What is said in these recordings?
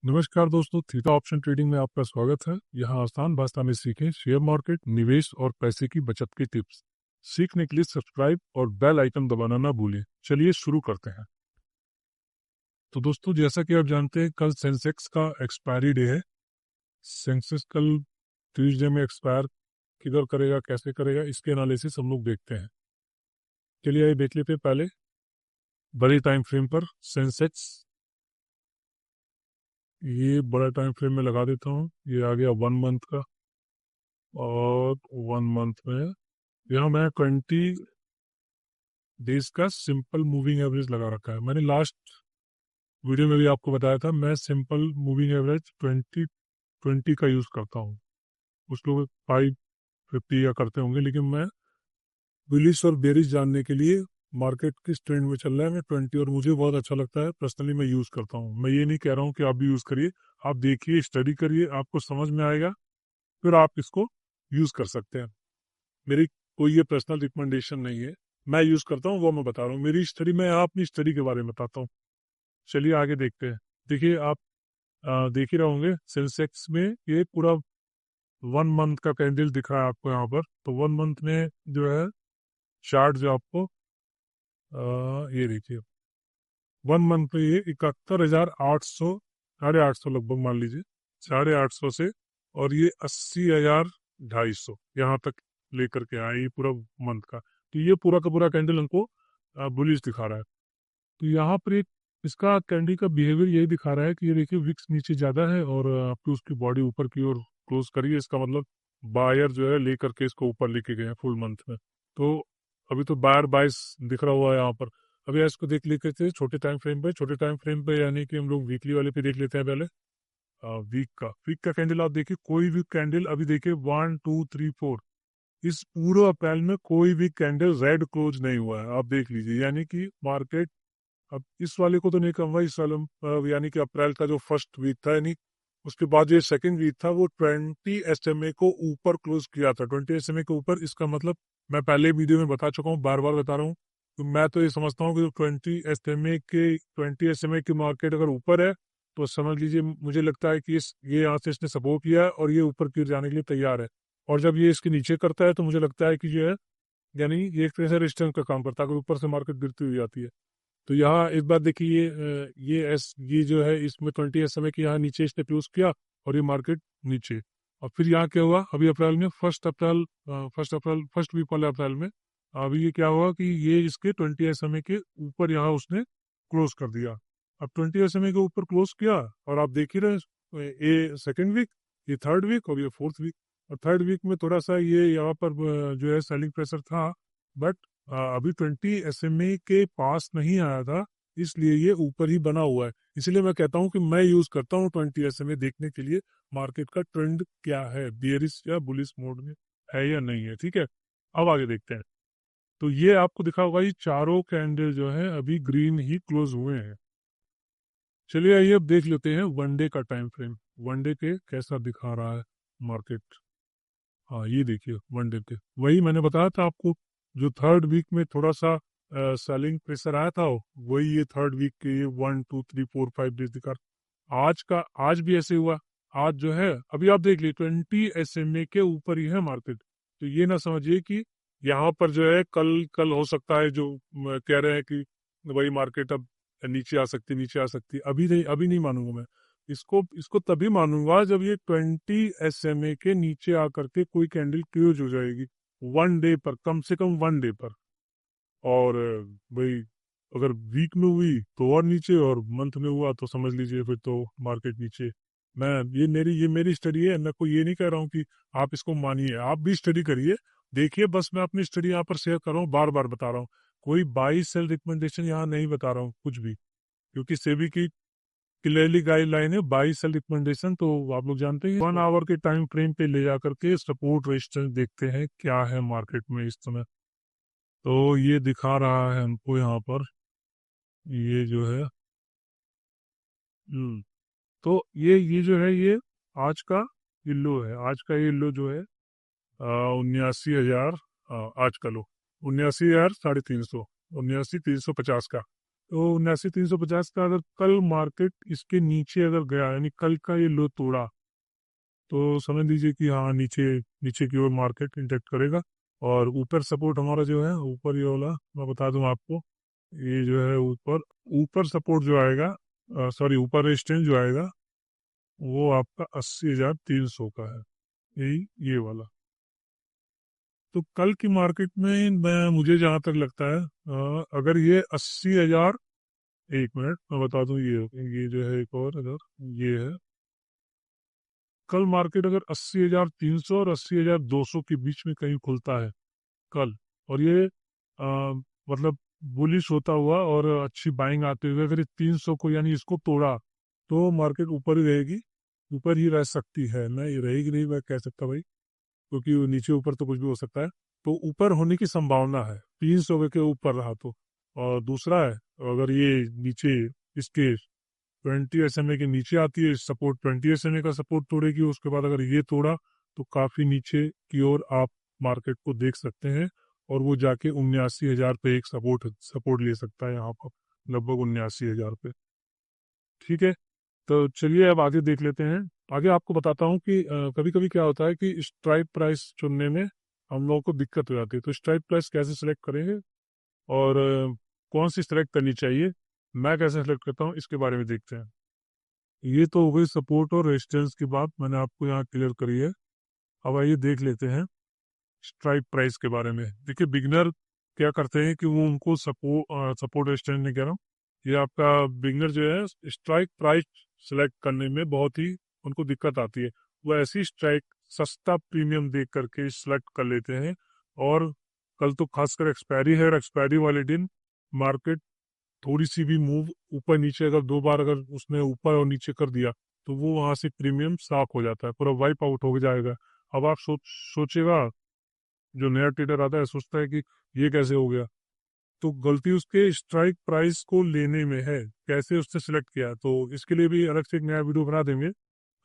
नमस्कार दोस्तों, theta option trading में आपका स्वागत है। यहाँ आसान भाषा में सीखें शेयर मार्केट, निवेश और पैसे की बचत के टिप्स। सीखने के लिए सब्सक्राइब और बेल आइकन दबाना ना भूलें। चलिए शुरू करते हैं। तो दोस्तों, जैसा कि आप जानते हैं, कल सेंसेक्स का एक्सपायरी डे है। सेंसेक्स कल ट्यूजडे में एक्सपायर किधर करेगा, कैसे करेगा, इसके एनालिसिस हम लोग देखते हैं। चलिए ये देख लेते हैं। पहले बड़ी टाइम फ्रेम पर सेंसेक्स, ये बड़ा टाइम फ्रेम में लगा देता हूँ। ये आ गया 1 मंथ का, और 1 मंथ में यहाँ मैं 20 डेज का सिंपल मूविंग एवरेज लगा रखा है। मैंने लास्ट वीडियो में भी आपको बताया था, मैं सिंपल मूविंग एवरेज 20 का यूज करता हूँ। कुछ लोग 550 या करते होंगे, लेकिन मैं बुलिश और बेरिश जानने के लिए मार्केट किस ट्रेंड में चल रहा है, मैं 20, और मुझे बहुत अच्छा लगता है, पर्सनली मैं यूज करता हूँ। मैं ये नहीं कह रहा हूँ कि आप भी यूज करिए, आप देखिए, स्टडी करिए, आपको समझ में आएगा, फिर आप इसको यूज कर सकते हैं। मेरी कोई ये पर्सनल रिकमेंडेशन नहीं है, मैं यूज करता हूँ वो मैं बता रहा हूँ। मेरी स्टडी, मैं अपनी स्टडी के बारे में बताता हूँ। चलिए आगे देखते हैं। देखिए आप देख ही रहे होंगे, सेंसेक्स में ये पूरा 1 मंथ का कैंडल दिख रहा है आपको यहाँ पर। तो 1 मंथ में जो है चार्ट, जो आपको ये देखिए 1 मंथ में ये 71,800, 850 लगभग मान लीजिए, 850 से, और ये 80,250 यहाँ तक लेकर के आए, ये पूरा मंथ का। तो ये पूरा का पूरा कैंडल हमको बुलिश दिखा रहा है। तो यहाँ पर एक इसका कैंडी का बिहेवियर यही दिखा रहा है कि ये देखिए विक्स नीचे ज्यादा है और आपकी उसकी बॉडी ऊपर की ओर क्लोज करिए। इसका मतलब बायर जो है लेकर के इसको ऊपर लेके गए हैं फुल मंथ में। तो अभी तो बायर बाइस दिख रहा हुआ है यहाँ पर। अभी इसको देख लेते थे छोटे टाइम फ्रेम पे। छोटे टाइम फ्रेम पे यानी कि हम लोग वीकली वाले पे देख लेते हैं पहले। वीक का कैंडल आप देखिए, कोई भी कैंडल अभी देखिए 1 2 3 4, इस पूरे अप्रैल में कोई भी कैंडल रेड क्लोज नहीं हुआ है। आप देख लीजिए, यानी कि मार्केट, अब इस वाले को तो नहीं कहूंगा, इस वाले यानी कि अप्रैल का जो फर्स्ट वीक था, यानी उसके बाद जो सेकंड वीक था, वो 20 SMA को ऊपर क्लोज किया था। 20 SMA के ऊपर, इसका मतलब मैं पहले वीडियो में बता चुका हूँ, बार बार बता रहा हूँ। तो मैं तो ये समझता हूँ कि 20 SMA की मार्केट अगर ऊपर है, तो समझ लीजिए, मुझे लगता है कि ये यहाँ से इसने सपोर्ट किया है और ये ऊपर की ओर जाने के लिए तैयार है। और जब ये इसके नीचे करता है, तो मुझे लगता है कि जो है, यानी ये एक तरह से रेजिस्टेंस का काम करता है, अगर ऊपर से मार्केट गिरती हुई जाती है। तो यहाँ एक बात देखिए, ये जो है, इसमें 20 SMA के यहाँ नीचे इसने क्लोज किया, और ये मार्केट नीचे। और फिर यहाँ क्या हुआ, अभी अप्रैल में, फर्स्ट वीक वाले अप्रैल में, अभी ये क्या हुआ कि ये इसके 20 SMA के ऊपर यहाँ उसने क्लोज कर दिया। अब 20 SMA के ऊपर क्लोज किया, और आप देख ही रहे, ये सेकेंड वीक, ये थर्ड वीक, और ये फोर्थ वीक। और थर्ड वीक में थोड़ा सा ये यहाँ पर जो है सेलिंग प्रेशर था, बट अभी 20 SMA के पास नहीं आया था, इसलिए ये ऊपर ही बना हुआ है। इसलिए मैं कहता हूँ कि मैं यूज करता हूँ 20 SMA देखने के लिए, मार्केट का ट्रेंड क्या है, बियरिश या बुलिश मोड में है या नहीं है। ठीक है, अब आगे देखते हैं। तो ये आपको दिखा होगा, ये चारों कैंडल जो है अभी ग्रीन ही क्लोज हुए हैं। चलिए आइए अब देख लेते हैं वनडे का टाइम फ्रेम। वनडे के कैसा दिखा रहा है मार्केट। हाँ, ये देखिए वनडे पे, वही मैंने बताया था आपको, जो थर्ड वीक में थोड़ा सा सेलिंग प्रेशर आया था, वही ये थर्ड वीक के 1 2 3 4 5 डेज दिखा। आज भी ऐसे हुआ। आज जो है, अभी आप देख लीजिए, 20 SMA के ऊपर ही है मार्केट। तो ये ना समझिए कि यहाँ पर जो है कल कल हो सकता है, जो कह रहे हैं कि वही मार्केट अब नीचे आ सकती, अभी नहीं मानूंगा मैं। इसको तभी मानूंगा जब ये 20 SMA के नीचे आकर के कोई कैंडल क्लोज हो जाएगी, 1 डे पर, कम से कम 1 डे पर। और भाई, अगर वीक में हुई तो और नीचे, और मंथ में हुआ तो समझ लीजिए फिर तो मार्केट नीचे। मैं ये मेरी स्टडी है, मैं कोई ये नहीं कह रहा हूँ कि आप इसको मानिए, आप भी स्टडी करिए, देखिए। बस मैं अपनी स्टडी यहाँ पर शेयर कर रहा हूँ, बार बार बता रहा हूँ। कोई बाई सेल रिकमेंडेशन यहाँ नहीं बता रहा हूँ कुछ भी, क्योंकि सेबी की क्लियरली गाइडलाइन है, बाई सेल रिकमेंडेशन। तो आप लोग जानते हैं, 1 आवर के टाइम फ्रेम पे ले जाकर के सपोर्ट रेजिस्टेंस देखते हैं क्या है मार्केट में इस समय। तो ये दिखा रहा है हमको यहाँ पर, ये जो है, तो ये जो है, ये आज का ये लो है, आज का ये लो जो है 79,000, आज का लो 79,350, 79,350 का। तो 79,350 का अगर कल मार्केट इसके नीचे अगर गया, यानी कल का ये लो तोड़ा, तो समझ लीजिए कि हाँ, नीचे नीचे की ओर मार्केट इंटेक्ट करेगा। और ऊपर सपोर्ट हमारा जो है, ऊपर ये वाला मैं बता दूं आपको, ये जो है ऊपर ऊपर सपोर्ट जो आएगा, सॉरी ऊपर रेजिस्टेंस जो आएगा, वो आपका 80,300 का है, यही ये वाला। तो कल की मार्केट में मुझे जहां तक लगता है, अगर ये 80,000, एक मिनट मैं बता दूं, ये जो है एक और, अगर ये है कल मार्केट अगर 80,300 और 80,200 के बीच में कहीं खुलता है कल, और ये मतलब बुलिश होता हुआ और अच्छी बाइंग आते हुए अगर ये 300 को यानी इसको तोड़ा, तो मार्केट ऊपर ही रहेगी, ऊपर ही रह सकती है। मैं ये रहेगी नहीं मैं कह सकता भाई, क्योंकि वो नीचे ऊपर तो कुछ भी हो सकता है। तो ऊपर होने की संभावना है 300 के ऊपर रहा तो। और दूसरा है, अगर ये नीचे इसके 20 SMA के नीचे आती है, सपोर्ट 20 SMA का सपोर्ट तोड़ेगी, उसके बाद अगर ये तोड़ा तो काफी नीचे की ओर आप मार्केट को देख सकते हैं, और वो जाके 79,000 पे एक सपोर्ट सपोर्ट ले सकता है यहाँ पर, लगभग 79,000 पे। ठीक है, तो चलिए अब आगे देख लेते हैं। आगे आपको बताता हूँ कि कभी कभी क्या होता है कि स्ट्राइक प्राइस चुनने में हम लोगों को दिक्कत हो जाती है। तो स्ट्राइक प्राइस कैसे सिलेक्ट करेंगे, और कौन सी सिलेक्ट करनी चाहिए, मैं कैसे सिलेक्ट करता हूँ, इसके बारे में देखते हैं। ये तो हो गई सपोर्ट और रेजिस्टेंस की बात, मैंने आपको यहाँ क्लियर करी है। अब आइए देख लेते हैं स्ट्राइक प्राइस के बारे में। देखिए बिगनर क्या करते हैं कि वो उनको सपोर्ट रेजिस्टेंस नहीं कह रहा हूँ, ये आपका बिगनर जो है स्ट्राइक प्राइस सेलेक्ट करने में बहुत ही उनको दिक्कत आती है। वो ऐसी स्ट्राइक सस्ता प्रीमियम देख करके सिलेक्ट कर लेते हैं, और कल तो खासकर एक्सपायरी है, और एक्सपायरी वाले दिन मार्केट थोड़ी सी भी मूव ऊपर नीचे, अगर दो बार अगर उसने ऊपर और नीचे कर दिया, तो वो वहां से प्रीमियम साफ हो जाता है, पूरा वाइप आउट हो जाएगा। अब आप सोचेगा, जो नया ट्रेडर आता है सोचता है कि ये कैसे हो गया, तो गलती उसके स्ट्राइक प्राइस को लेने में है, कैसे उसने सिलेक्ट किया। तो इसके लिए भी अलग से एक नया वीडियो बना देंगे,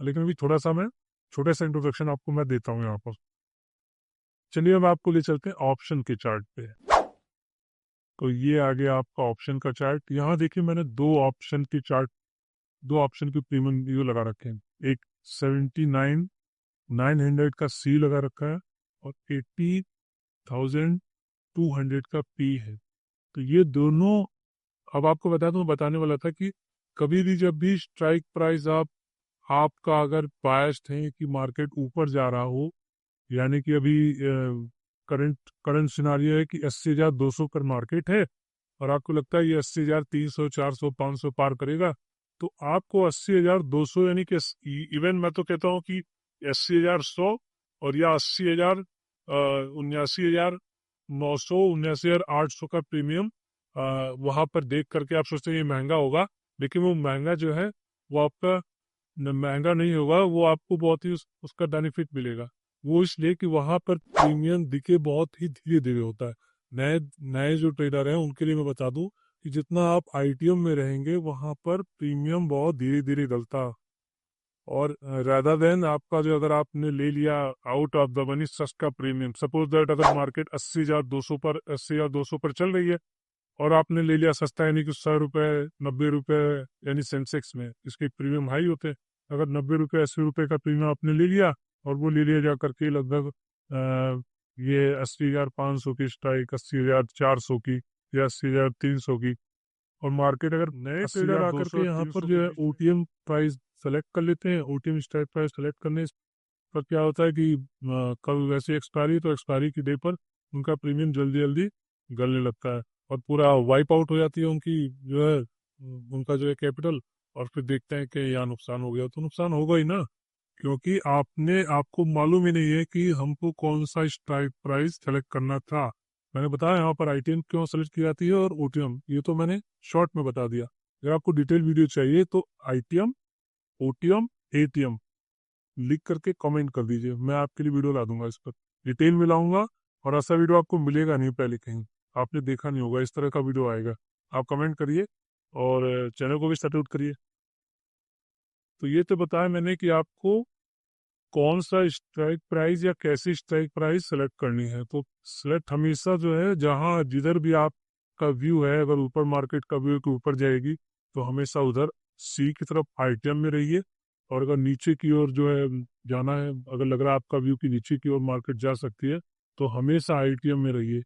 लेकिन अभी थोड़ा सा मैं छोटा सा इंट्रोडक्शन आपको मैं देता हूँ यहाँ पर। चलिए अब आपको ले चलते हैं ऑप्शन के चार्ट पे। तो ये आ गया आपका ऑप्शन का चार्ट। यहाँ देखिए मैंने दो ऑप्शन की प्रीमियम व्यू लगा रखे हैं। एक 79,900 का सी लगा रखा है, और 80,200 का पी है। तो ये दोनों, अब आपको बताने वाला था कि कभी भी जब भी स्ट्राइक प्राइस आपका अगर बायस्ड है कि मार्केट ऊपर जा रहा हो, यानी कि अभी करंट करंट सिनारियो है कि 80,200 पर मार्केट है, और आपको लगता है ये 80,300 400 500 पार करेगा, तो आपको 80,200, यानी कि इवन मैं तो कहता हूँ कि 80,100 और या 80,000, 79,900, 79,800 का प्रीमियम वहां पर देख करके आप सोचते हैं ये महंगा होगा, लेकिन वो महंगा जो है वो आपका महंगा नहीं होगा, वो आपको बहुत ही उसका बेनिफिट मिलेगा। वो इसलिए कि वहां पर प्रीमियम दिखे बहुत ही धीरे धीरे होता है। नए नए जो ट्रेडर हैं उनके लिए मैं बता दूं कि जितना आप आईटीएम में रहेंगे वहां पर प्रीमियम बहुत धीरे धीरे गलता, और रादर देन आपका जो अगर आपने ले लिया आउट ऑफ द मनी सस्ता प्रीमियम, सपोज दैट अगर मार्केट 80,200 पर चल रही है, और आपने ले लिया सस्ता, यानी कि 100 रुपए 90 रुपए, यानी सेंसेक्स में इसके प्रीमियम हाई होते हैं। अगर 90 रुपए 80 रुपए का प्रीमियम आपने ले लिया, और वो ले लिया जा करके लगभग ये 80,500 की स्ट्राइक, 80,400 की, या 80,300 की, और मार्केट अगर नए ट्रेडर आकर के यहाँ पर जो है ओटीएम प्राइस सेलेक्ट कर लेते हैं, ओटीएम स्ट्राइक प्राइस सेलेक्ट करने पर क्या होता है कि कल वैसे एक्सपायरी, तो एक्सपायरी की डे पर उनका प्रीमियम जल्दी जल्दी गलने लगता है, और पूरा वाइप आउट हो जाती है उनकी जो है उनका जो है कैपिटल। और फिर देखते हैं कि यहाँ नुकसान हो गया, तो नुकसान होगा ही ना, क्योंकि आपको मालूम ही नहीं है कि हमको कौन सा स्ट्राइक प्राइस सेलेक्ट करना था। मैंने बताया यहाँ पर आईटीएम क्यों सेलेक्ट की जाती है और ओटीएम, ये तो मैंने शॉर्ट में बता दिया। अगर आपको डिटेल वीडियो चाहिए तो आईटीएम, ओटीएम, एटीएम लिख करके कमेंट कर दीजिए, मैं आपके लिए वीडियो ला दूंगा इस पर, डिटेल में लाऊंगा। और ऐसा वीडियो आपको मिलेगा नहीं पहले कहीं, आपने देखा नहीं होगा इस तरह का वीडियो आएगा। आप कमेंट करिए और चैनल को भी सपोर्ट करिए। तो ये तो बताया मैंने कि आपको कौन सा स्ट्राइक प्राइस या कैसी स्ट्राइक प्राइस सेलेक्ट करनी है। तो सेलेक्ट हमेशा जो है, जहां जिधर भी आप का व्यू है, अगर ऊपर मार्केट का व्यू के ऊपर जाएगी तो हमेशा उधर सी की तरफ आईटीएम में रहिए, और अगर नीचे की ओर जो है जाना है, अगर लग रहा है आपका व्यू की नीचे की ओर मार्केट जा सकती है, तो हमेशा आईटीएम में रहिए।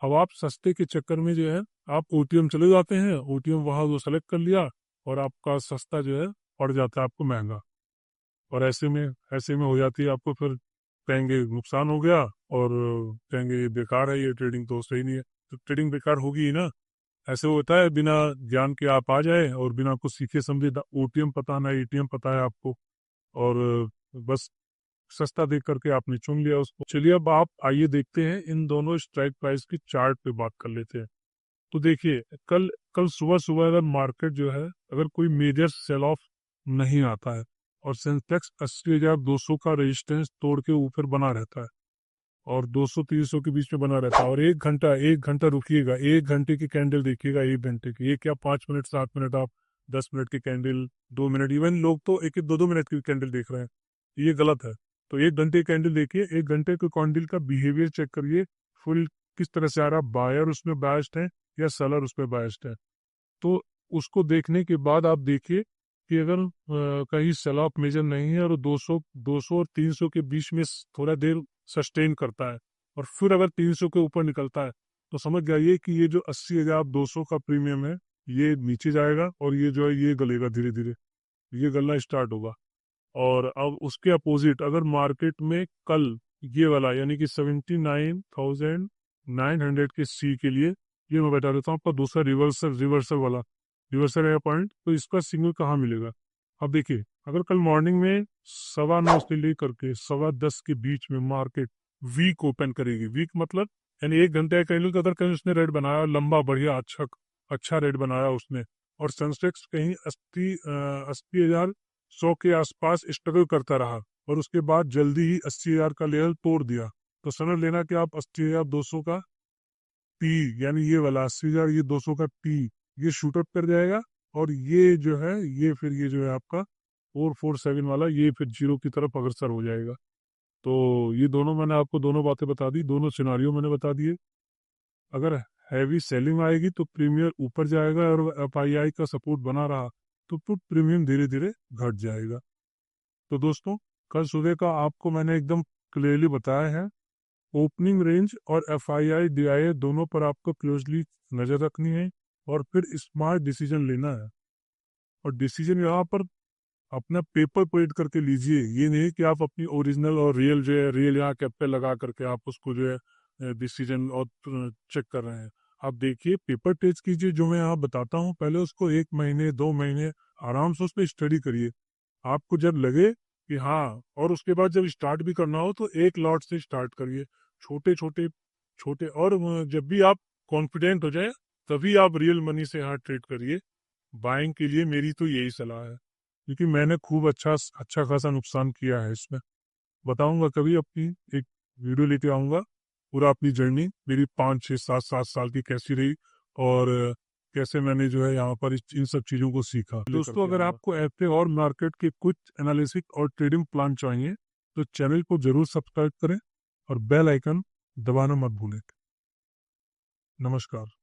अब आप सस्ते के चक्कर में जो है आप ओटीएम चले जाते हैं, ओटीएम वहां वो सेलेक्ट कर लिया और आपका सस्ता जो है पड़ जाता है आपको महंगा, और ऐसे में हो जाती है आपको फिर कहेंगे नुकसान हो गया, और कहेंगे ये बेकार है, ये ट्रेडिंग तो सही नहीं है। तो ट्रेडिंग बेकार होगी ही ना। ऐसे होता है बिना ज्ञान के आप आ जाए और बिना कुछ सीखे समझे ओटीएम पता ना एटीएम पता है आपको, और बस सस्ता देख करके आपने चुन लिया उसको। चलिए अब आप आइए देखते हैं इन दोनों स्ट्राइक प्राइस की चार्ट पे बात कर लेते हैं। तो देखिए कल कल सुबह सुबह अगर मार्केट जो है अगर कोई मेजर सेल ऑफ नहीं आता है और सेंसेक्स 80,200 का रेजिस्टेंस तोड़ के ऊपर बना रहता है और 200-300 के बीच में बना रहता है, और एक घंटा रुकिएगा, 1 घंटे की कैंडल देखिएगा, 1 घंटे की, ये क्या 5 मिनट 7 मिनट आप 10 मिनट की कैंडल, 2 मिनट, इवन लोग तो 1-2 मिनट की कैंडल देख रहे हैं, ये गलत है। तो 1 घंटे की कैंडल देखिए, 1 घंटे की कैंडल का बिहेवियर चेक करिए, फुल किस तरह से आ रहा, बायर उसमें बायस्ड है या सेलर उसमें बायस्ड है। तो उसको देखने के बाद आप देखिए कि अगर कहीं सेल ऑफ मेजर नहीं है और 200 और 300 के बीच में थोड़ा देर सस्टेन करता है और फिर अगर 300 के ऊपर निकलता है, तो समझ जाइए कि ये जो 80,200 का प्रीमियम है ये नीचे जाएगा और ये जो है ये गलेगा, धीरे धीरे ये गलना स्टार्ट होगा। और अब उसके अपोजिट अगर मार्केट में कल ये वाला यानी कि 79,900 के सी के लिए, ये मैं बता देता हूँ आपका दूसरा रिवर्सल है पॉइंट, तो इसका सिग्नल कहाँ मिलेगा। अब देखिए अगर कल मॉर्निंग में 9:15 से लेकर के 10:15 के बीच में मार्केट वीक ओपन करेगी, वीक मतलब यानी 1 घंटे का कैंडल का अगर कहीं उसने रेड बनाया लंबा बढ़िया अच्छा रेड बनाया उसने, और सेंसेक्स कहीं 80,100 के आसपास स्ट्रगल करता रहा और उसके बाद जल्दी ही 80,000 का लेवल तोड़ दिया, तो समझ लेना कि आप 80,200 का पी यानी ये वाला 80,000 ये 200 का पी ये शूट अप कर जाएगा, और ये जो है ये जो है आपका 447 वाला ये फिर जीरो की तरफ अग्रसर हो जाएगा। तो ये दोनों मैंने आपको दोनों बातें बता दी, दोनों सिनारियो मैंने बता दिए। अगर हैवी सेलिंग आएगी तो प्रीमियम ऊपर जाएगा, और एफआईआई का सपोर्ट बना रहा तो पुट प्रीमियम धीरे धीरे घट जाएगा। तो दोस्तों कल सुबह का आपको मैंने एकदम क्लियरली बताया है, ओपनिंग रेंज और एफआईआई डीआईए दोनों पर आपको क्लोजली नजर रखनी है और फिर स्मार्ट डिसीजन लेना है। और डिसीजन यहाँ पर अपना पेपर प्रिंट करके लीजिए, ये नहीं कि आप अपनी ओरिजिनल और रियल जो है रियल यहाँ कैप पे लगा करके आप उसको जो है डिसीजन और चेक कर रहे हैं। आप देखिए पेपर टेस्ट कीजिए, जो मैं यहाँ बताता हूँ पहले उसको 1 महीने 2 महीने आराम से उस पर स्टडी करिए। आपको जब लगे कि हाँ, और उसके बाद जब स्टार्ट भी करना हो तो एक लॉट से स्टार्ट करिए, छोटे छोटे छोटे, और जब भी आप कॉन्फिडेंट हो जाए तभी आप रियल मनी से यहाँ ट्रेड करिए। बाइंग के लिए मेरी तो यही सलाह है, क्योंकि मैंने खूब अच्छा खासा नुकसान किया है इसमें। बताऊंगा कभी, अपनी एक वीडियो लेके आऊंगा, पूरा अपनी जर्नी मेरी 5 6 7 7 साल की कैसी रही, और कैसे मैंने जो है यहाँ पर इन सब चीज़ों को सीखा। दोस्तों अगर आपको ऐसे और मार्केट के कुछ एनालिसिस और ट्रेडिंग प्लान चाहिए तो चैनल को जरूर सब्सक्राइब करें और बेल आइकन दबाना मत भूलें। नमस्कार।